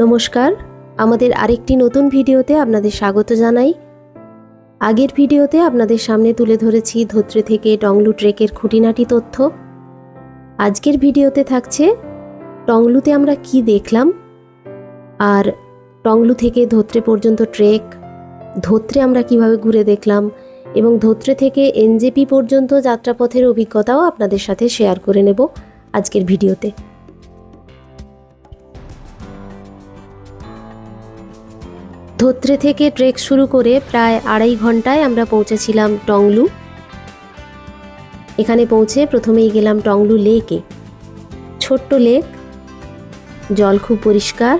নমস্কার, আমাদের আরেকটি নতুন ভিডিওতে আপনাদের স্বাগত জানাই। আগের ভিডিওতে আপনাদের সামনে তুলে ধরেছি ধোত্রে থেকে টংলু ট্রেকের খুঁটিনাটি তথ্য। আজকের ভিডিওতে থাকছে টংলুতে আমরা কি দেখলাম, আর টংলু থেকে ধোত্রে পর্যন্ত ট্রেক, ধোত্রে আমরা কিভাবে ঘুরে দেখলাম এবং ধোত্রে থেকে এনজেপি পর্যন্ত যাত্রাপথের অভিজ্ঞতাও আপনাদের সাথে শেয়ার করে নেব আজকের ভিডিওতে। ধোত্রে থেকে ট্রেক শুরু করে প্রায় 2.5 ঘন্টায় আমরা পৌঁছেছিলাম টংলু। এখানে পৌঁছে প্রথমেই গেলাম টংলু লেকে। ছোট্ট লেক, জল খুব পরিষ্কার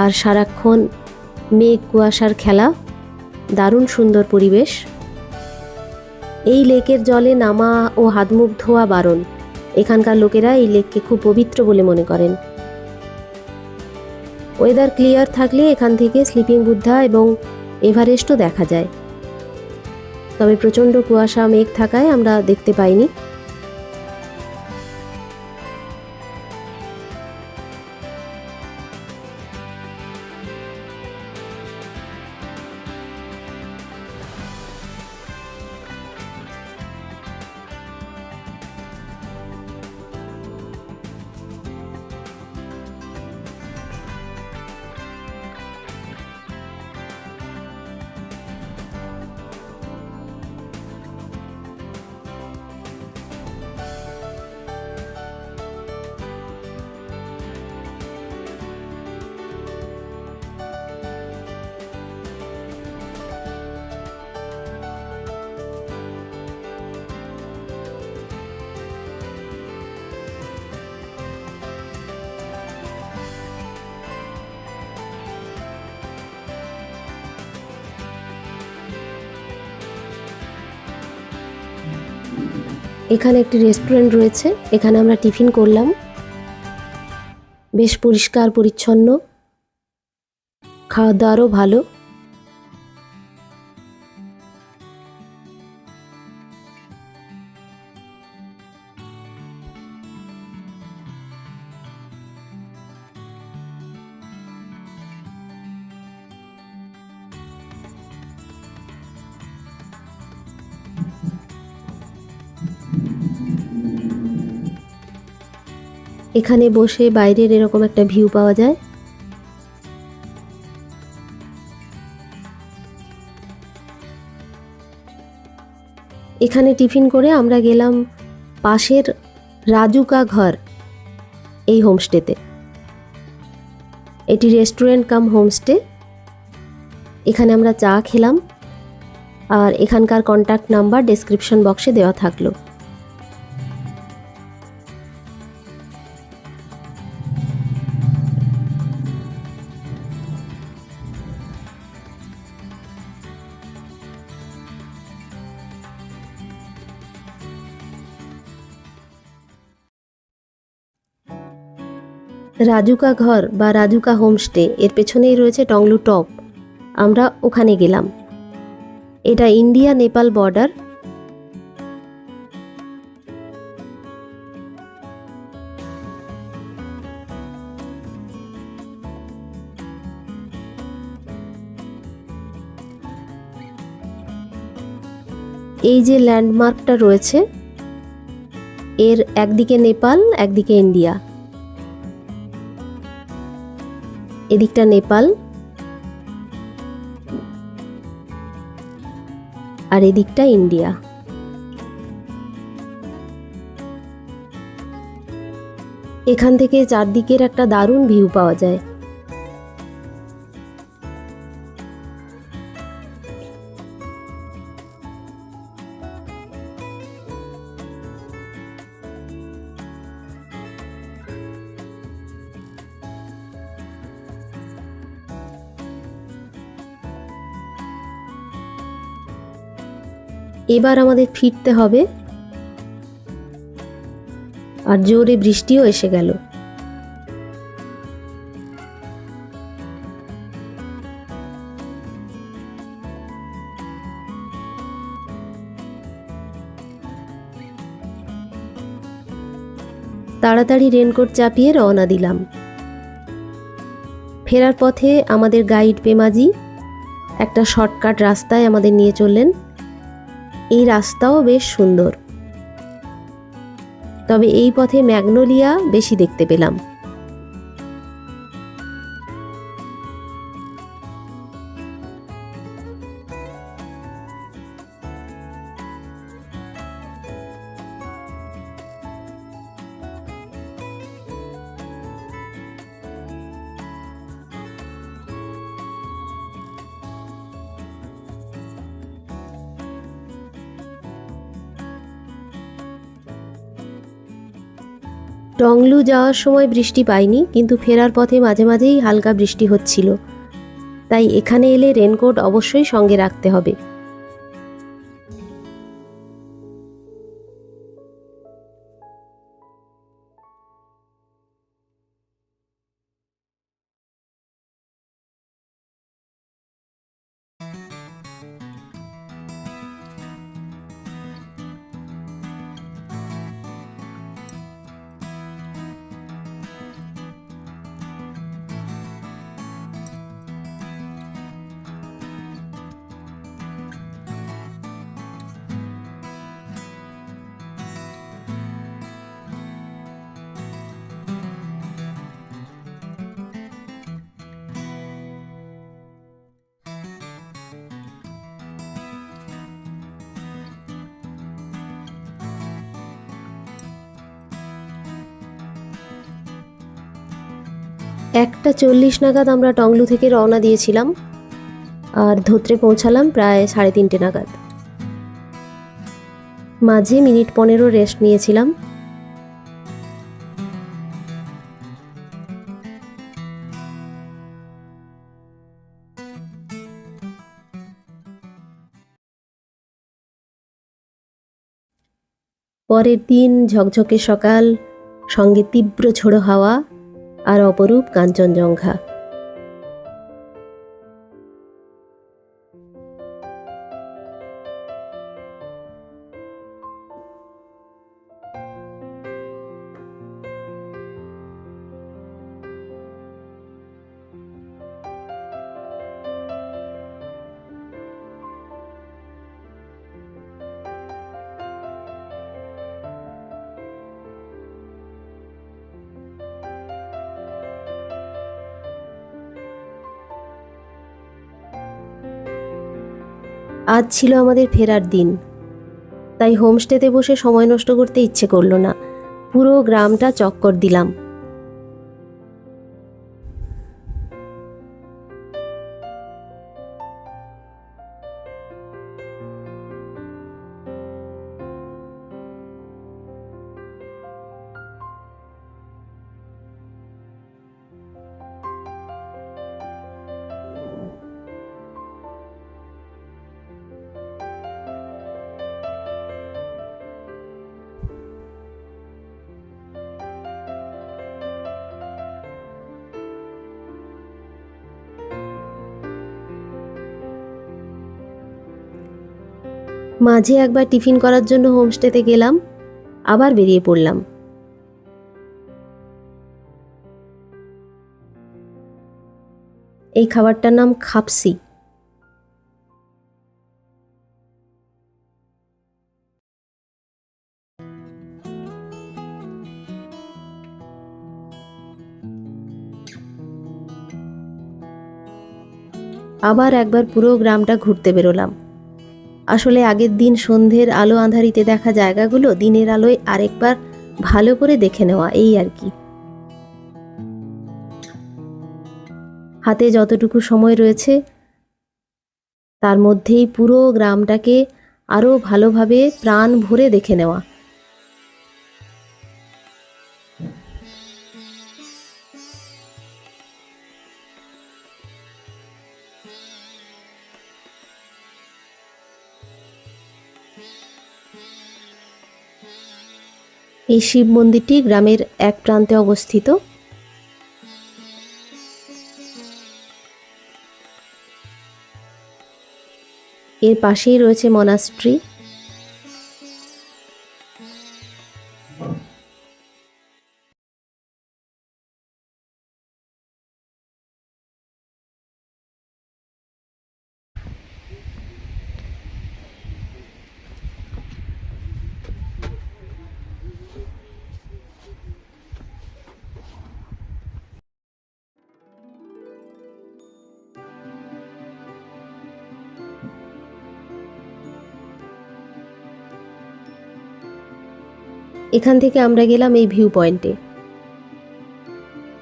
আর সারাক্ষণ মেঘ কুয়াশার খেলা, দারুণ সুন্দর পরিবেশ। এই লেকের জলে নামা ও হাত মুখ ধোয়া বারণ। এখানকার লোকেরা এই লেককে খুব পবিত্র বলে মনে করেন। ওয়েদার ক্লিয়ার থাকলে এখান থেকে স্লিপিং বুদ্ধা এবং এভারেস্টও দেখা যায়, তবে প্রচণ্ড কুয়াশা মেঘ থাকায় আমরা দেখতে পাইনি। এখানে একটি রেস্টুরেন্ট রয়েছে, এখানে আমরা টিফিন করলাম। বেশ পরিষ্কার পরিচ্ছন্ন, খাওয়া দাওয়ারও ভালো। এখানে বসে বাইরের এরকম একটা ভিউ পাওয়া যায়। এখানে টিফিন করে আমরা গেলাম পাশের রাজু কা ঘর এই হোমস্টেতে। এটি রেস্টুরেন্ট কাম হোমস্টে। এখানে আমরা চা খেলাম, আর এখানকার কন্ট্যাক্ট নাম্বার ডেসক্রিপশন বক্সে দেওয়া থাকলো। রাজুকা ঘর বা রাজুকা হোমস্টে এর পেছনেই রয়েছে টংলু টপ। আমরা ওখানে গেলাম। এটা ইন্ডিয়া নেপাল বর্ডার। এই যে ল্যান্ডমার্কটা রয়েছে, এর একদিকে নেপাল, একদিকে ইন্ডিয়া। এদিকটা নেপাল আর এদিকটা ইন্ডিয়া। এখান থেকে চারদিকের একটা দারুণ ভিউ পাওয়া যায়। এবার আমাদের ফিরতে হবে, আর জোরে বৃষ্টিও এসে গেল। তাড়াতাড়ি রেনকোট চাপিয়ে রওনা দিলাম। ফেরার পথে আমাদের গাইড পেমাজি একটা শর্টকাট রাস্তায় আমাদের নিয়ে চললেন। এই রাস্তাও বেশ সুন্দর, তবে এই পথে ম্যাগনোলিয়া বেশি দেখতে পেলাম। টংলু যাওয়ার সময় বৃষ্টি পাইনি, কিন্তু ফেরার পথে মাঝে মাঝেই হালকা বৃষ্টি হচ্ছিল, তাই এখানে এলে রেনকোট অবশ্যই সঙ্গে রাখতে হবে। একটা 40 নাগাদ আমরা টংলু থেকে রওনা দিয়েছিলাম, আর ধোত্রে পৌঁছালাম প্রায় 3:30 নাগাদ। মাঝে মিনিট 15 রেস্ট নিয়েছিলাম। পরের দিন ঝকঝকে সকাল, সঙ্গে তীব্র ঝোড়ো হাওয়া আর অপরূপ কাঞ্চনজঙ্ঘা। আজ ছিল আমাদের ফেরার দিন, তাই হোমস্টেতে বসে সময় নষ্ট করতে ইচ্ছে করলো না। পুরো গ্রামটা চক্কর দিলাম। মাঝে একবার টিফিন করার জন্য হোমস্টেতে গেলাম, আবার বেরিয়ে পড়লাম। এই খাবারটার নাম খাপসি। আবার একবার পুরো গ্রামটা ঘুরতে বেরোলাম। আসলে আগের দিন সন্ধ্যের আলো আঁধারিতে দেখা জায়গাগুলো দিনের আলোয় আরেকবার ভালো করে দেখে নেওয়া, এই আর কি। হাতে যতটুকু সময় রয়েছে তার মধ্যেই পুরো গ্রামটাকে আরও ভালোভাবে প্রাণ ভরে দেখে নেওয়া। এই শিব মন্দিরটি গ্রামের এক প্রান্তে অবস্থিত। এর পাশেই রয়েছে মনাস্ট্রি। এই যে, এই মনাস্ট্রিটা 3 কিলোমিটার দূরে। 3 কিলোমিটার। এখান থেকে আমরা গেলাম এই ভিউ পয়েন্টে।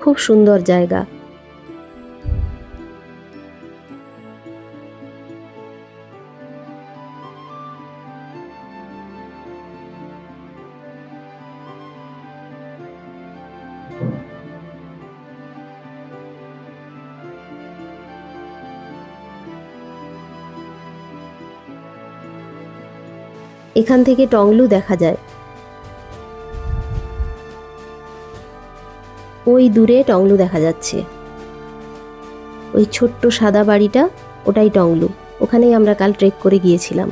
খুব সুন্দর জায়গা। এখান থেকে টংলু দেখা যায়। ওই দূরে টংলু দেখা যাচ্ছে। ওই ছোট্ট সাদা বাড়িটা, ওটাই টংলু। ওখানেই আমরা কাল ট্রেক করে গিয়েছিলাম।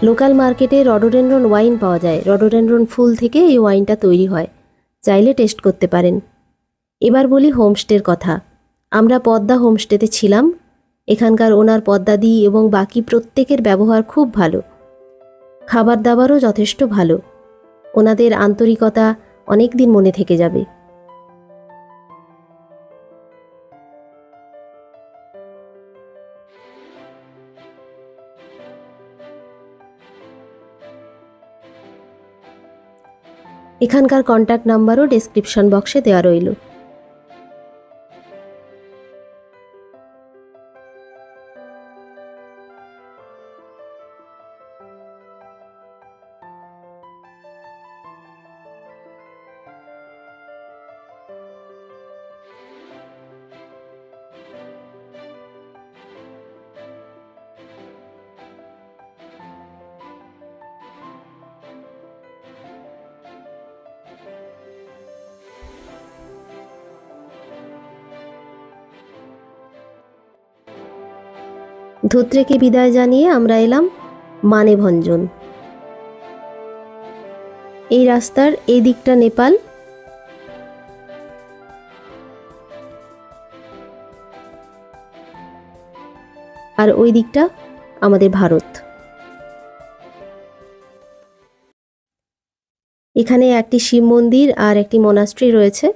লোকাল মার্কেটে রডোডেনড্রন ওয়াইন পাওয়া যায়। রডোডেনড্রন ফুল থেকে এই ওয়াইনটা তৈরি হয়, চাইলে টেস্ট করতে পারেন। এবার বলি হোমস্টের কথা। আমরা পদ্মা হোমস্টেতে ছিলাম। এখানকার ওনার পদ্মাদি এবং বাকি প্রত্যেকের ব্যবহার খুব ভালো। খাবার দাবারও যথেষ্ট ভালো। ওনাদের আন্তরিকতা অনেক দিন মনে থেকে যাবে। এখানকার কন্ট্যাক্ট নাম্বারও ডেসক্রিপশন বক্সে দেওয়া রইল। ধুত্রেকে বিদায় জানিয়ে আমরা এলাম মানেভঞ্জন। এই রাস্তার এই দিকটা নেপাল, আর ওই দিকটা আমাদের ভারত। এখানে একটি শিব মন্দির আর একটি মনাস্ট্রি রয়েছে।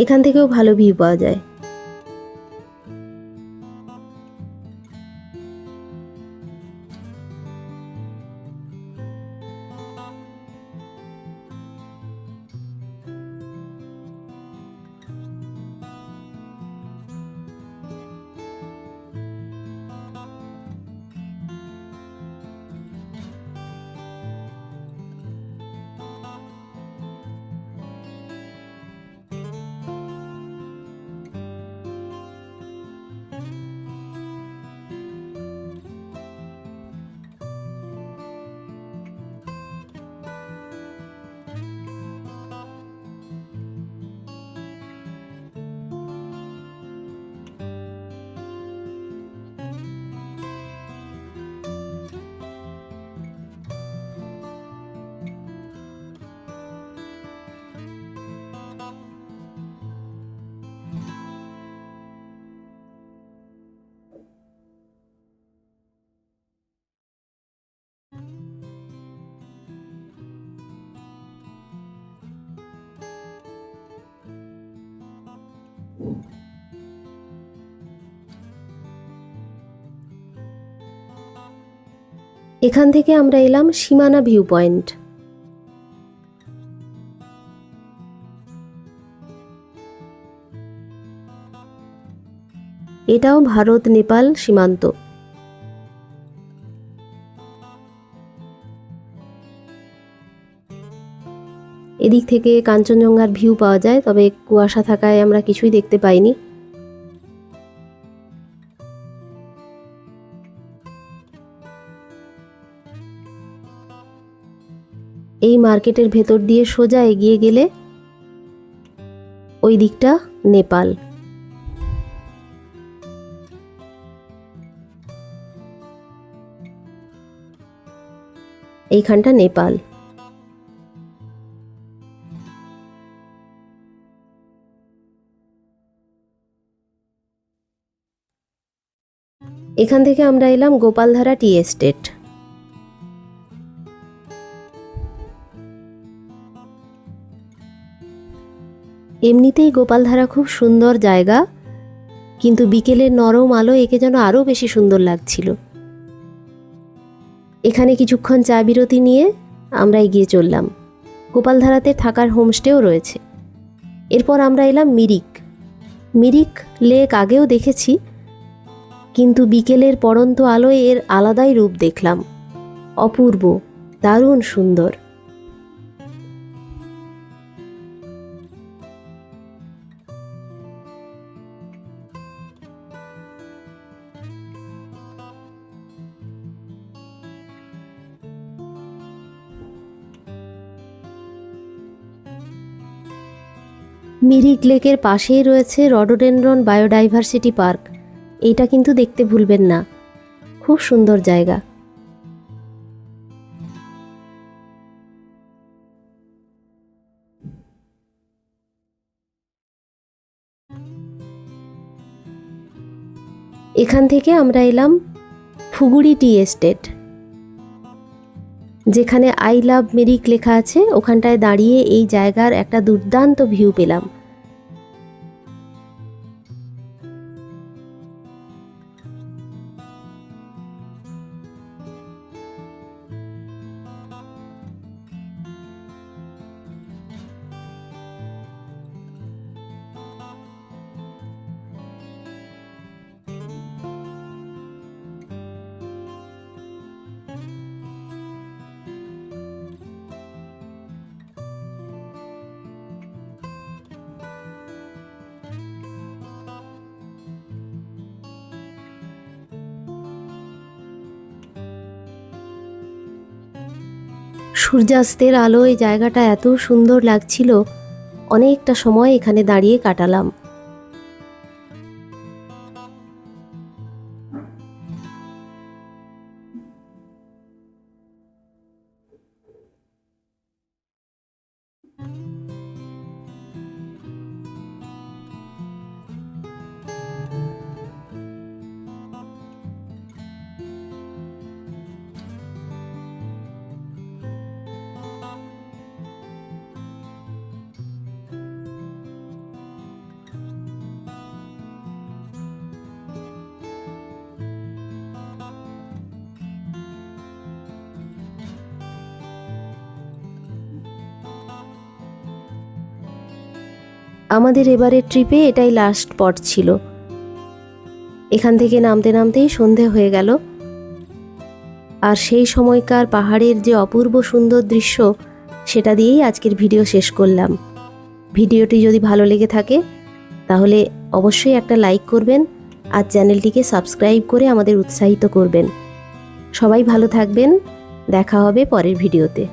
এখান থেকেও ভালো ভিউ পাওয়া যায়। এখান থেকে আমরা এলাম সীমানা ভিউ পয়েন্ট। এটাও ভারত নেপাল সীমান্ত। এদিক থেকে কাঞ্চনজঙ্ঘার ভিউ পাওয়া যায়, তবে কুয়াশা থাকায় আমরা কিছুই দেখতে পাইনি। এই মার্কেটের ভেতর দিয়ে সোজা এগিয়ে গেলে ওই দিকটা নেপাল। এইখানটা নেপাল। এখান থেকে আমরা এলাম গোপালধারা টি এস্টেট। এমনিতেই গোপালধারা খুব সুন্দর জায়গা, কিন্তু বিকেলের নরম আলো একে যেন আরো বেশি সুন্দর লাগছিল। এখানে কিছুক্ষণ চা বিরতি নিয়ে আমরা এগিয়ে চললাম। গোপালধারাতে থাকার হোমস্টেও রয়েছে। এরপর আমরা এলাম মিরিক। মিরিক লেক আগেও দেখেছি, কিন্তু বিকেলের পড়ন্ত আলোয় এর আলাদাই রূপ দেখলাম। অপূর্ব, দারুণ সুন্দর। মিরিক লেকের পাশেই রয়েছে রডোডেনড্রন বায়োডাইভার্সিটি পার্ক। এইটা কিন্তু দেখতে ভুলবেন না, খুব সুন্দর জায়গা। এখান থেকে আমরা এলাম ফুগুড়ি টি এস্টেট, যেখানে আই লাভ মিরিক লেখা আছে। ওখানটায় দাঁড়িয়ে এই জায়গার একটা দুর্দান্ত ভিউ পেলাম। সূর্যাস্তের আলোয় জায়গাটা এত সুন্দর লাগছিল, অনেকটা সময় এখানে দাঁড়িয়ে কাটালাম। আমাদের এবারের ট্রিপে এটাই লাস্ট স্পট ছিল। এখান থেকে নামতে নামতেই সন্ধে হয়ে গেল। আর সেই সময়কার পাহাড়ের যে অপূর্ব সুন্দর দৃশ্য, সেটা দিয়েই আজকের ভিডিও শেষ করলাম। ভিডিওটি যদি ভালো লেগে থাকে তাহলে অবশ্যই একটা লাইক করবেন আর চ্যানেলটিকে সাবস্ক্রাইব করে আমাদের উৎসাহিত করবেন। সবাই ভালো থাকবেন, দেখা হবে পরের ভিডিওতে।